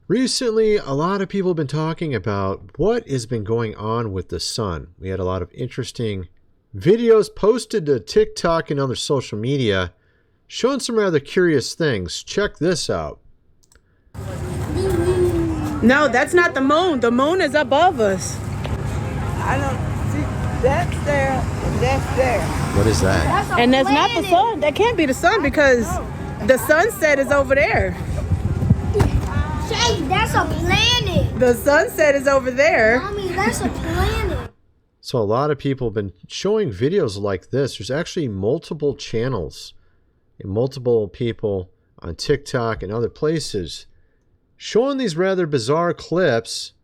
Recently, a lot of people have been talking about what has been going on with the sun. We had a lot of interesting videos posted to TikTok and other social media showing some rather curious things. Check this out. No, that's not the moon. The moon is above us. I don't see. That's there. And that's there. What is that? And that's not the sun. That can't be the sun because the sunset is over there. Shay, that's a planet. The sunset is over there. Mommy, that's a planet. So a lot of people have been showing videos like this. There's actually multiple channels and multiple people on TikTok and other places showing these rather bizarre clips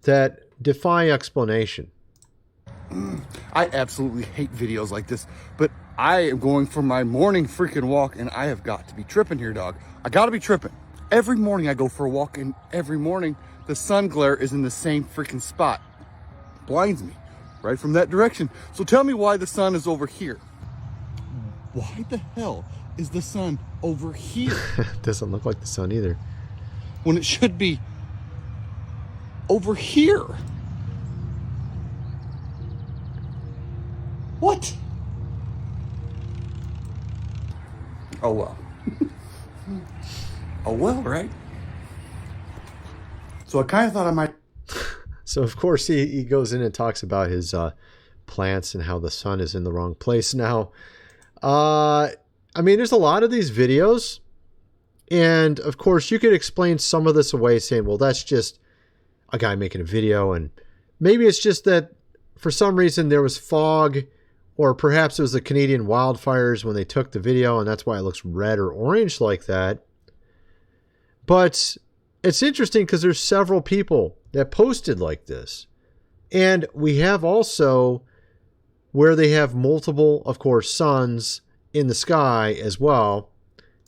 that defy explanation. I absolutely hate videos like this, but I am going for my morning freaking walk and I have got to be tripping here, dog. I gotta be tripping. Every morning I go for a walk and every morning the sun glare is in the same freaking spot. Blinds me right from that direction. So tell me why the sun is over here. Why the hell is the sun over here? Doesn't look like the sun either. When it should be over here. What? Oh well. Oh well, right? So I kind of thought I might. So of course he goes in and talks about his plants and how the sun is in the wrong place. Now, I mean, there's a lot of these videos, and of course you could explain some of this away saying, well, that's just a guy making a video, and maybe it's just that for some reason there was fog, or perhaps it was the Canadian wildfires when they took the video and that's why it looks red or orange like that. But it's interesting because there's several people that posted like this. And we have also where they have multiple, of course, suns in the sky as well.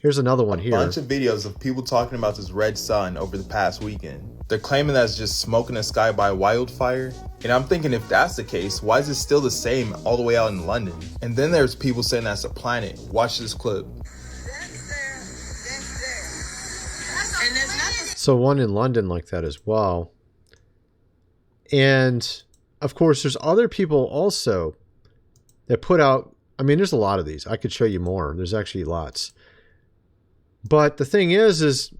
Here's another one here. A bunch of videos of people talking about this red sun over the past weekend. They're claiming that's just smoke in the sky by wildfire. And I'm thinking, if that's the case, why is it still the same all the way out in London? And then there's people saying that's a planet. Watch this clip. So one in London like that as well. And of course, there's other people also that put out, I mean, there's a lot of these. I could show you more. There's actually lots. But the thing is,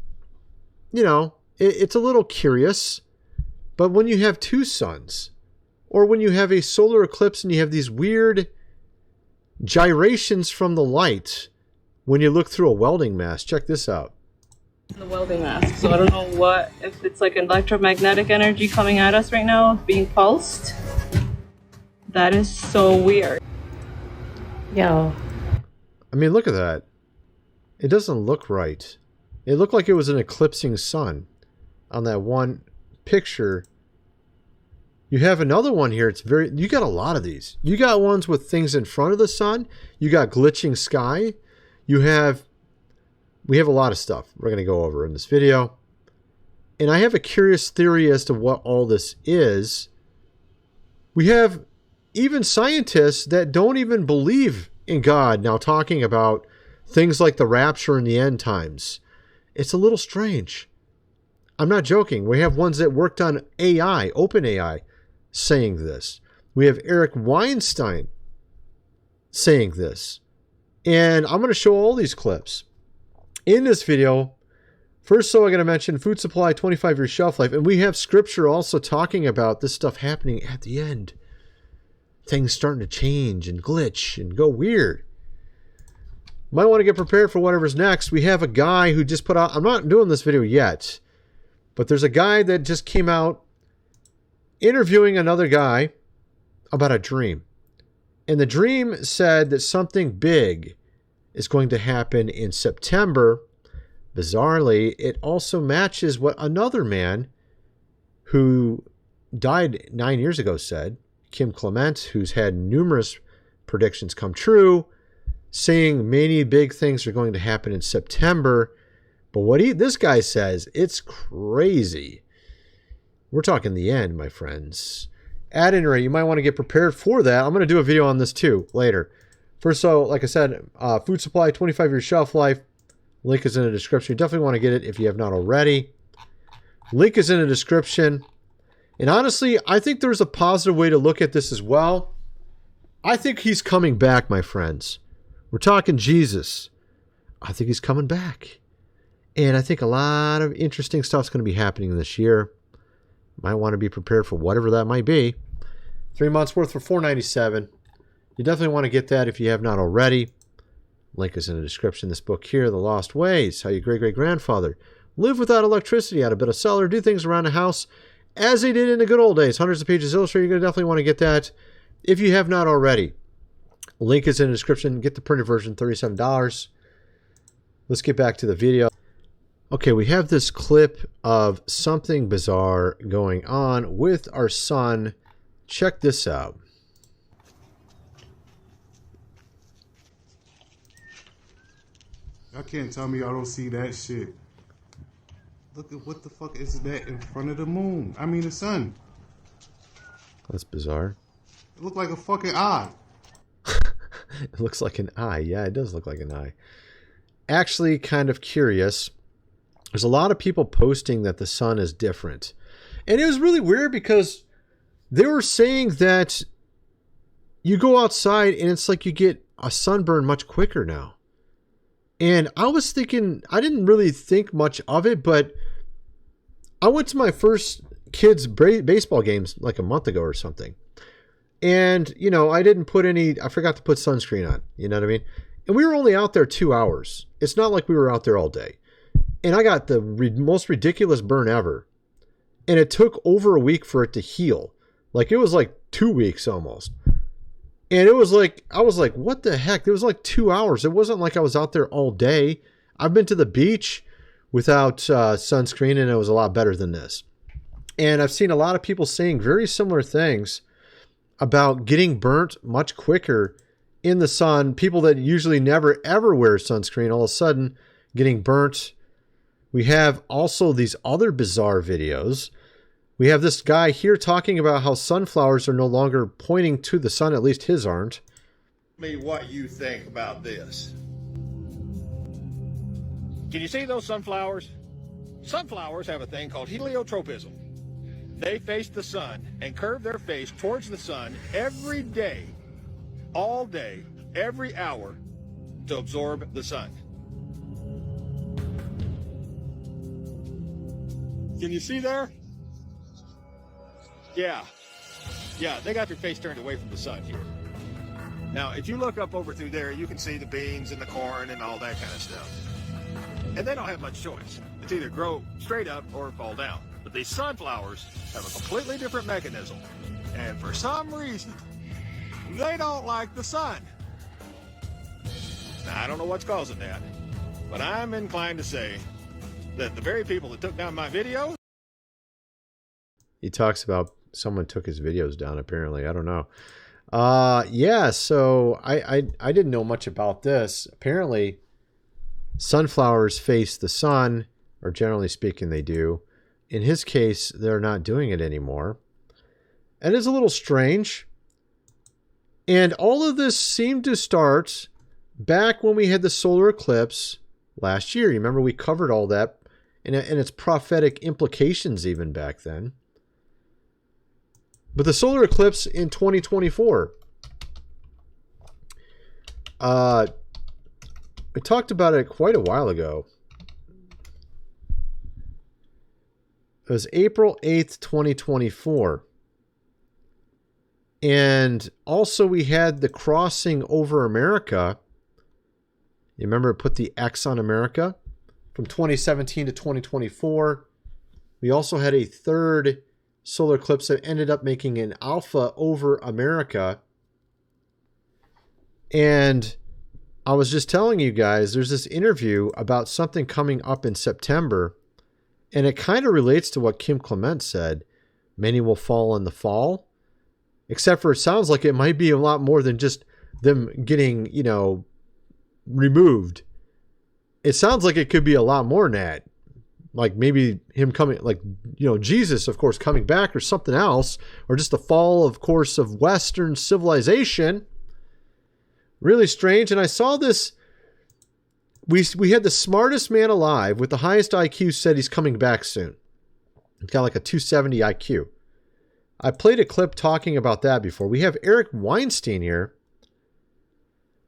you know, it's a little curious. But when you have two suns, or when you have a solar eclipse and you have these weird gyrations from the light when you look through a welding mask, check this out. The welding mask. So I don't know what, if it's like electromagnetic energy coming at us right now, being pulsed. That is so weird. Yo. I mean, look at that. It doesn't look right. It looked like it was an eclipsing sun on that one picture. You have another one here. It's very, you got a lot of these. You got ones with things in front of the sun. You got glitching sky. We have a lot of stuff we're going to go over in this video. And I have a curious theory as to what all this is. We have even scientists that don't even believe in God now talking about things like the rapture and the end times. It's a little strange. I'm not joking. We have ones that worked on AI, OpenAI, saying this. We have Eric Weinstein saying this. And I'm going to show all these clips. In this video, first, so I'm going to mention food supply, 25-year shelf life. And we have scripture also talking about this stuff happening at the end. Things starting to change and glitch and go weird. Might want to get prepared for whatever's next. We have a guy who just put out, I'm not doing this video yet, but there's a guy that just came out interviewing another guy about a dream. And the dream said that something big is going to happen in September. Bizarrely, it also matches what another man who died 9 years ago said, Kim Clement, who's had numerous predictions come true, saying many big things are going to happen in September. But what this guy says, it's crazy. We're talking the end, my friends. At any rate, you might want to get prepared for that. I'm going to do a video on this too later. First, so like I said, food supply, 25-year shelf life. Link is in the description. You definitely want to get it if you have not already. Link is in the description. And honestly, I think there's a positive way to look at this as well. I think he's coming back, my friends. We're talking Jesus. I think he's coming back. And I think a lot of interesting stuff's going to be happening this year. Might want to be prepared for whatever that might be. 3 months worth for $4.97. You definitely want to get that if you have not already. Link is in the description. This book here, The Lost Ways, how your great-great-grandfather lived without electricity, how to build a cellar, do things around the house as they did in the good old days. Hundreds of pages illustrated. You're going to definitely want to get that if you have not already. Link is in the description. Get the printed version, $37. Let's get back to the video. Okay, we have this clip of something bizarre going on with our son. Check this out. Y'all can't tell me y'all don't see that shit. Look at what the fuck is that in front of the moon? I mean the sun. That's bizarre. It looked like a fucking eye. It looks like an eye. Yeah, it does look like an eye. Actually, kind of curious. There's a lot of people posting that the sun is different. And it was really weird because they were saying that you go outside and it's like you get a sunburn much quicker now. And I was thinking, I didn't really think much of it, but I went to my first kids' baseball games like a month ago or something. And, you know, I forgot to put sunscreen on, you know what I mean? And we were only out there 2 hours. It's not like we were out there all day. And I got the most ridiculous burn ever. And it took over a week for it to heal. Like, it was like 2 weeks almost. And it was like, I was like, what the heck? It was like 2 hours. It wasn't like I was out there all day. I've been to the beach without sunscreen, and it was a lot better than this. And I've seen a lot of people saying very similar things about getting burnt much quicker in the sun. People that usually never, ever wear sunscreen, all of a sudden getting burnt. We have also these other bizarre videos. We have this guy here talking about how sunflowers are no longer pointing to the sun, at least his aren't. Me what you think about this. Can you see those sunflowers? Sunflowers have a thing called heliotropism. They face the sun and curve their face towards the sun every day, all day, every hour to absorb the sun. Can you see there? Yeah, they got their face turned away from the sun here. Now, if you look up over through there, you can see the beans and the corn and all that kind of stuff. And they don't have much choice. It's either grow straight up or fall down. But these sunflowers have a completely different mechanism. And for some reason, they don't like the sun. Now, I don't know what's causing that, but I'm inclined to say that the very people that took down my video. He talks about someone took his videos down, apparently. I don't know. Yeah, so I didn't know much about this. Apparently, sunflowers face the sun, or generally speaking, they do. In his case, they're not doing it anymore. And it's a little strange. And all of this seemed to start back when we had the solar eclipse last year. You remember we covered all that and its prophetic implications even back then. But the solar eclipse in 2024, we talked about it quite a while ago. It was April 8th, 2024. And also we had the crossing over America. You remember it put the X on America from 2017 to 2024. We also had a third solar eclipse that ended up making an alpha over America. And I was just telling you guys, there's this interview about something coming up in September. And it kind of relates to what Kim Clement said. Many will fall in the fall. Except for it sounds like it might be a lot more than just them getting, you know, removed. It sounds like it could be a lot more than that. Like maybe him coming, like, you know, Jesus, of course, coming back or something else. Or just the fall, of course, of Western civilization. Really strange. And I saw this. We had the smartest man alive with the highest IQ said he's coming back soon. He's got like a 270 IQ. I played a clip talking about that before. We have Eric Weinstein here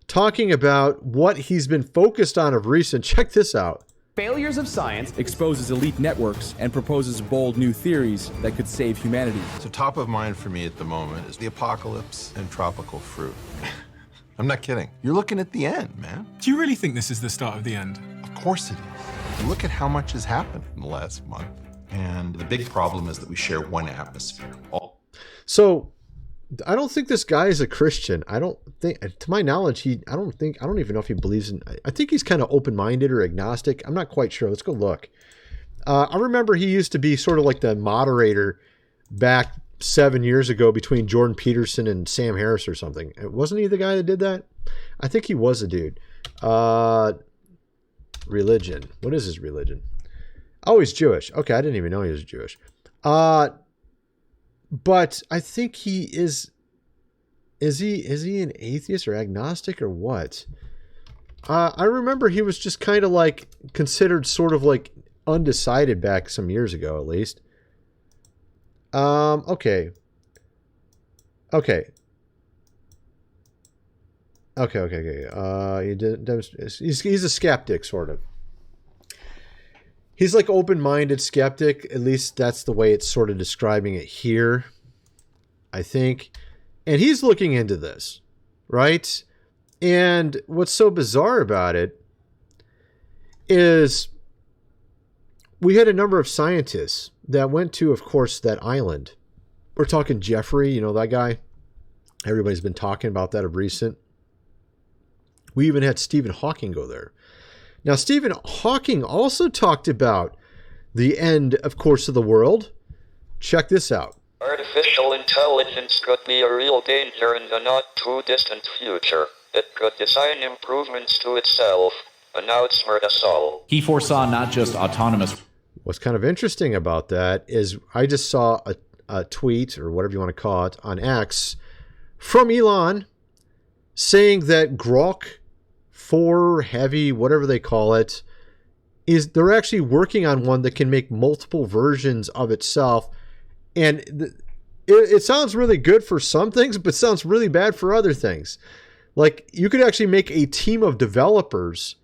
talking about what he's been focused on of recent. Check this out. Failures of science exposes elite networks and proposes bold new theories that could save humanity. So top of mind for me at the moment is the apocalypse and tropical fruit. I'm not kidding. You're looking at the end, man. Do you really think this is the start of the end? Of course it is. Look at how much has happened in the last month. And the big problem is that we share one atmosphere. So I don't think this guy is a Christian. I don't think, to my knowledge, I don't even know if he believes in, I think he's kind of open-minded or agnostic. I'm not quite sure. Let's go look. I remember he used to be sort of like the moderator back 7 years ago between Jordan Peterson and Sam Harris or something. Wasn't he the guy that did that? I think he was a dude. Religion. What is his religion? Oh, he's Jewish. Okay, I didn't even know he was Jewish. But I think he is he an atheist or agnostic or what? I remember he was just kind of like considered sort of like undecided back some years ago, at least. Okay. He's a skeptic, sort of. He's like open-minded skeptic. At least that's the way it's sort of describing it here, I think. And he's looking into this, right? And what's so bizarre about it is we had a number of scientists that went to, of course, that island. We're talking Jeffrey, you know, that guy. Everybody's been talking about that of recent. We even had Stephen Hawking go there. Now, Stephen Hawking also talked about the end, of course, of the world. Check this out. Artificial intelligence could be a real danger in the not-too-distant future. It could design improvements to itself and outsmart us all. He foresaw not just autonomous... What's kind of interesting about that is I just saw a tweet, or whatever you want to call it, on X from Elon saying that Grok 4 Heavy, whatever they call it, they're actually working on one that can make multiple versions of itself. And it sounds really good for some things, but sounds really bad for other things. Like, you could actually make a team of developers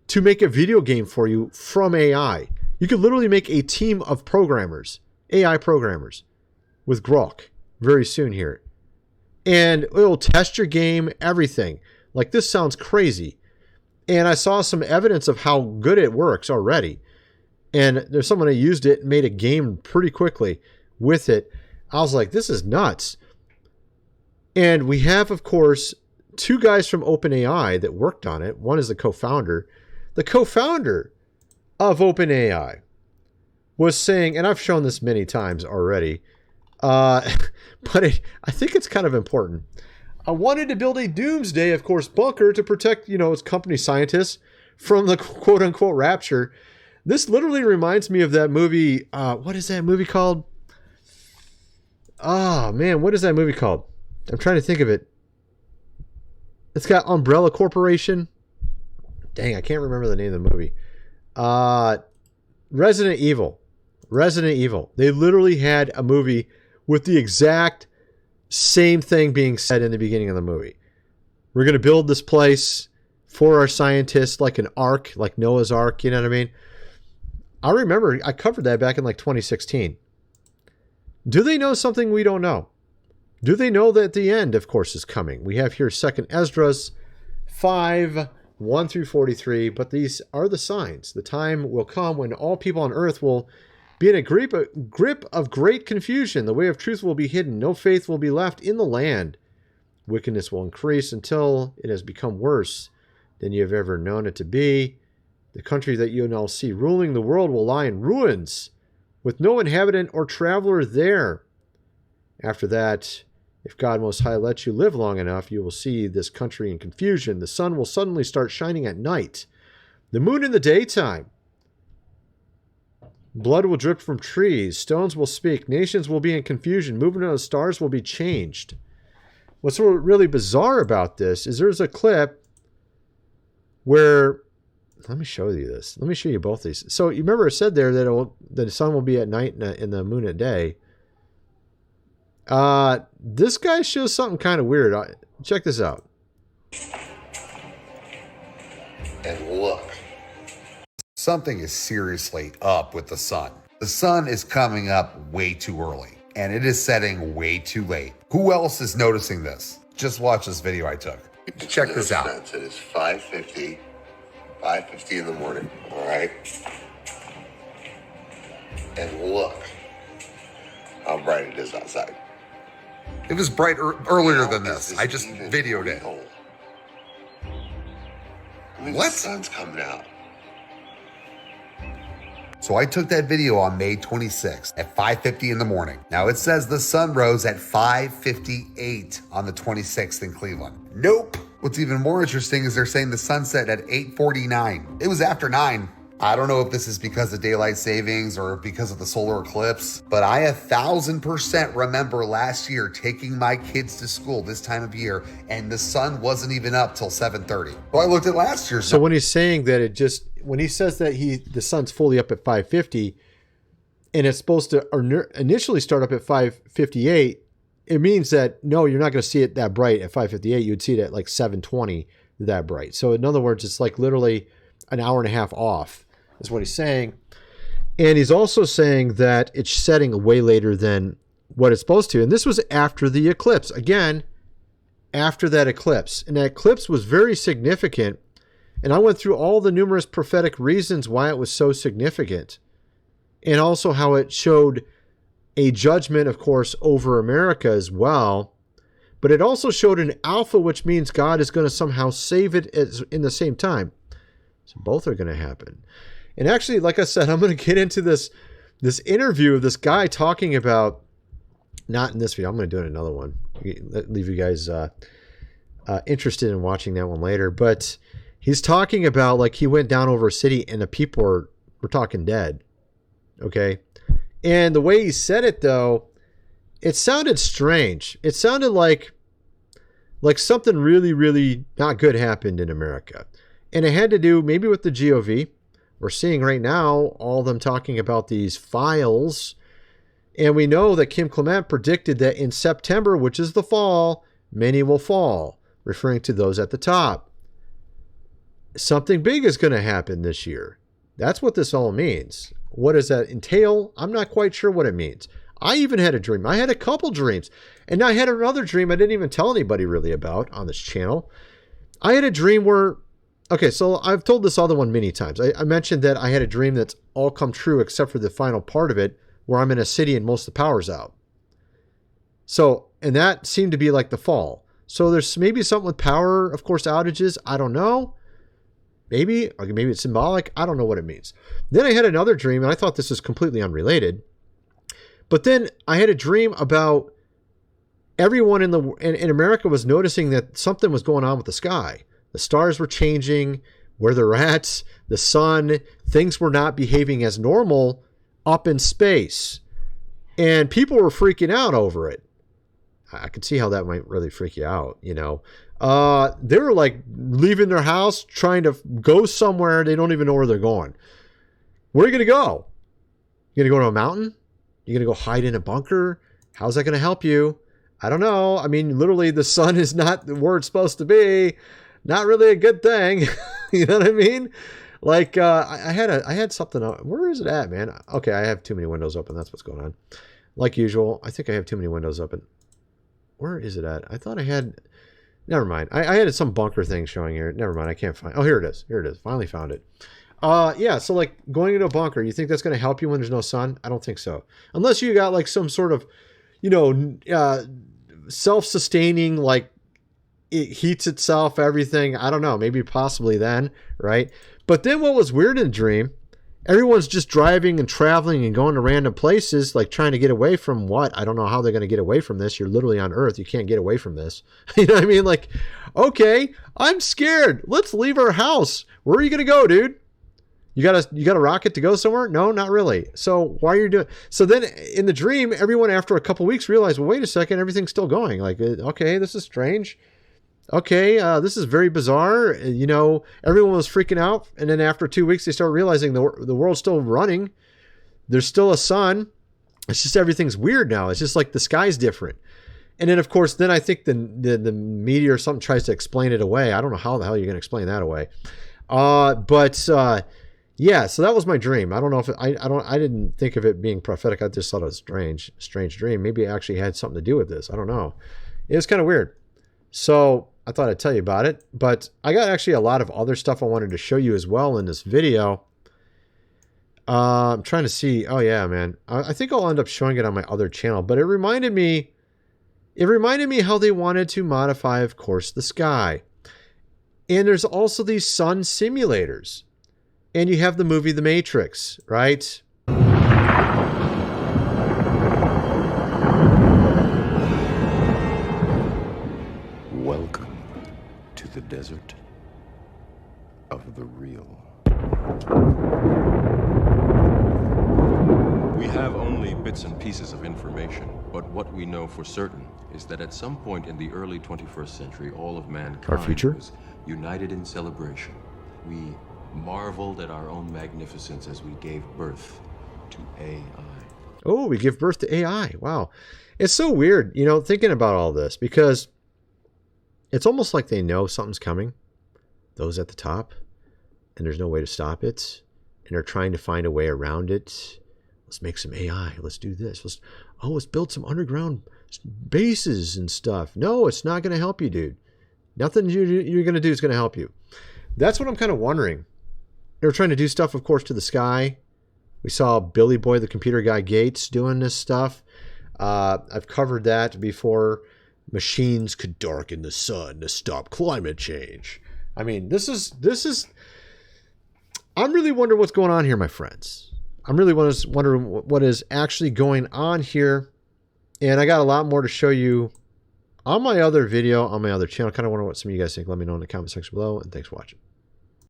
to make a video game for you from AI. You could literally make a team of programmers, AI programmers, with Grok very soon here. And it'll test your game, everything. Like, this sounds crazy. And I saw some evidence of how good it works already. And there's someone who used it and made a game pretty quickly with it. I was like, this is nuts. And we have, of course, two guys from OpenAI that worked on it. One is the co-founder. The co-founder of OpenAI was saying, and I've shown this many times already, but I think it's kind of important. I wanted to build a doomsday, of course, bunker to protect, its company scientists from the quote-unquote rapture. This literally reminds me of that movie. What is that movie called? Oh, man, what is that movie called? I'm trying to think of it. It's got Umbrella Corporation. Dang, I can't remember the name of the movie. Resident Evil. Resident Evil. They literally had a movie with the exact same thing being said in the beginning of the movie. We're going to build this place for our scientists like an ark, like Noah's Ark, you know what I mean? I remember I covered that back in like 2016. Do they know something we don't know? Do they know that the end, of course, is coming? We have here 2nd Esdras 5, 1 through 43, but these are the signs. The time will come when all people on earth will be in a grip of great confusion. The way of truth will be hidden. No faith will be left in the land. Wickedness will increase until it has become worse than you have ever known it to be. The country that you now see ruling the world will lie in ruins, with no inhabitant or traveler there. After that, if God Most High lets you live long enough, you will see this country in confusion. The sun will suddenly start shining at night, the moon in the daytime. Blood will drip from trees. Stones will speak. Nations will be in confusion. Movement of the stars will be changed. What's really bizarre about this is there's a clip where let me show you this. Let me show you both these. So you remember it said there that the sun will be at night and the moon at day. This guy shows something kind of weird. Check this out. And look, something is seriously up with the sun. The sun is coming up way too early, and it is setting way too late. Who else is noticing this? Just watch this video I took. Check this out. It is 5:50 in the morning, all right? And look how bright it is outside. It was bright earlier than this. I just videoed it. I mean, What? The sun's coming out. So I took that video on May 26th at 5:50 in the morning. Now it says the sun rose at 5:58 on the 26th in Cleveland. Nope. What's even more interesting is they're saying the sun set at 8:49. It was after 9. I don't know if this is because of daylight savings or because of the solar eclipse, but I 1,000% remember last year taking my kids to school this time of year and the sun wasn't even up till 7:30. Well, I looked at last year's. So when he's saying that when he says that the sun's fully up at 5:50 and it's supposed to initially start up at 5:58, it means that, no, you're not going to see it that bright at 5:58. You'd see it at like 7:20 that bright. So in other words, it's like literally an hour and a half off is what he's saying. And he's also saying that it's setting way later than what it's supposed to. And this was after the eclipse. Again, after that eclipse. And that eclipse was very significant. And I went through all the numerous prophetic reasons why it was so significant. And also how it showed a judgment, of course, over America as well. But it also showed an alpha, which means God is going to somehow save it in the same time. So both are going to happen. And actually, like I said, I'm going to get into this interview of this guy talking about, not in this video, I'm going to do it in another one. Leave you guys interested in watching that one later. But he's talking about, like, he went down over a city and the people were talking dead. Okay. And the way he said it, though, it sounded strange. It sounded like something really, really not good happened in America. And it had to do maybe with the GOV. We're seeing right now all of them talking about these files. And we know that Kim Clement predicted that in September, which is the fall, many will fall, referring to those at the top. Something big is going to happen this year. That's what this all means. What does that entail? I'm not quite sure what it means. I even had a dream. I had a couple dreams. And I had another dream I didn't even tell anybody really about on this channel. I had a dream where, okay, so I've told this other one many times. I mentioned that I had a dream that's all come true except for the final part of it, where I'm in a city and most of the power's out. So, and that seemed to be like the fall. So there's maybe something with power, of course, outages. I don't know. Maybe it's symbolic. I don't know what it means. Then I had another dream, and I thought this was completely unrelated. But then I had a dream about everyone in America was noticing that something was going on with the sky. The stars were changing, where they're at, the sun, things were not behaving as normal up in space. And people were freaking out over it. I could see how that might really freak you out, you know. They were like leaving their house, trying to go somewhere. They don't even know where they're going. Where are you going to go? You going to go to a mountain? You going to go hide in a bunker? How's that going to help you? I don't know. I mean, literally the sun is not where it's supposed to be. Not really a good thing. You know what I mean? Like, I had something. Where is it at, man? Okay, I have too many windows open. That's what's going on. Like usual, I think I have too many windows open. Where is it at? I thought I had. Never mind. I had some bunker thing showing here. Never mind. I can't find. Oh, here it is. Here it is. Finally found it. Yeah. So like going into a bunker, you think that's going to help you when there's no sun? I don't think so. Unless you got like some sort of, you know, self-sustaining, like it heats itself, everything. I don't know. Maybe possibly then, right? But then what was weird in the dream, everyone's just driving and traveling and going to random places, like trying to get away from what? I don't know how they're going to get away from this. You're literally on Earth. You can't get away from this. You know what I mean? Like, okay, I'm scared. Let's leave our house. Where are you going to go, dude? You got a rocket to go somewhere? No, not really. So why are you doing? So then in the dream, everyone after a couple weeks realized, well, wait a second, everything's still going. Like, okay, this is strange. okay, this is very bizarre. You know, everyone was freaking out. And then after 2 weeks, they start realizing the world's still running. There's still a sun. It's just everything's weird now. It's just like the sky's different. And then, of course, then I think the media or something tries to explain it away. I don't know how the hell you're going to explain that away. Yeah, so that was my dream. I don't know if I didn't think of it being prophetic. I just thought it was a strange dream. Maybe it actually had something to do with this. I don't know. It was kind of weird. So I thought I'd tell you about it. But I got actually a lot of other stuff I wanted to show you as well in this video. I'm trying to see. Oh yeah, man. I think I'll end up showing it on my other channel. But it reminded me how they wanted to modify, of course, the sky. And there's also these sun simulators. And you have the movie The Matrix, right? Welcome to the desert of the real. We have only bits and pieces of information, but what we know for certain is that at some point in the early 21st century, all of mankind was united in celebration. We marveled at our own magnificence as we gave birth to AI. Oh, we give birth to AI. Wow. It's so weird, you know, thinking about all this, because it's almost like they know something's coming, those at the top, and there's no way to stop it. And they're trying to find a way around it. Let's make some AI. Let's do this. Let's build some underground bases and stuff. No, it's not going to help you, dude. Nothing you're going to do is going to help you. That's what I'm kind of wondering. They're trying to do stuff, of course, to the sky. We saw Billy Boy, the computer guy Gates, doing this stuff. I've covered that before. Machines could darken the sun to stop climate change. I mean, this is. I'm really wondering what's going on here, my friends. I'm really wondering what is actually going on here. And I got a lot more to show you on my other video, on my other channel. Kind of wonder what some of you guys think. Let me know in the comment section below. And thanks for watching.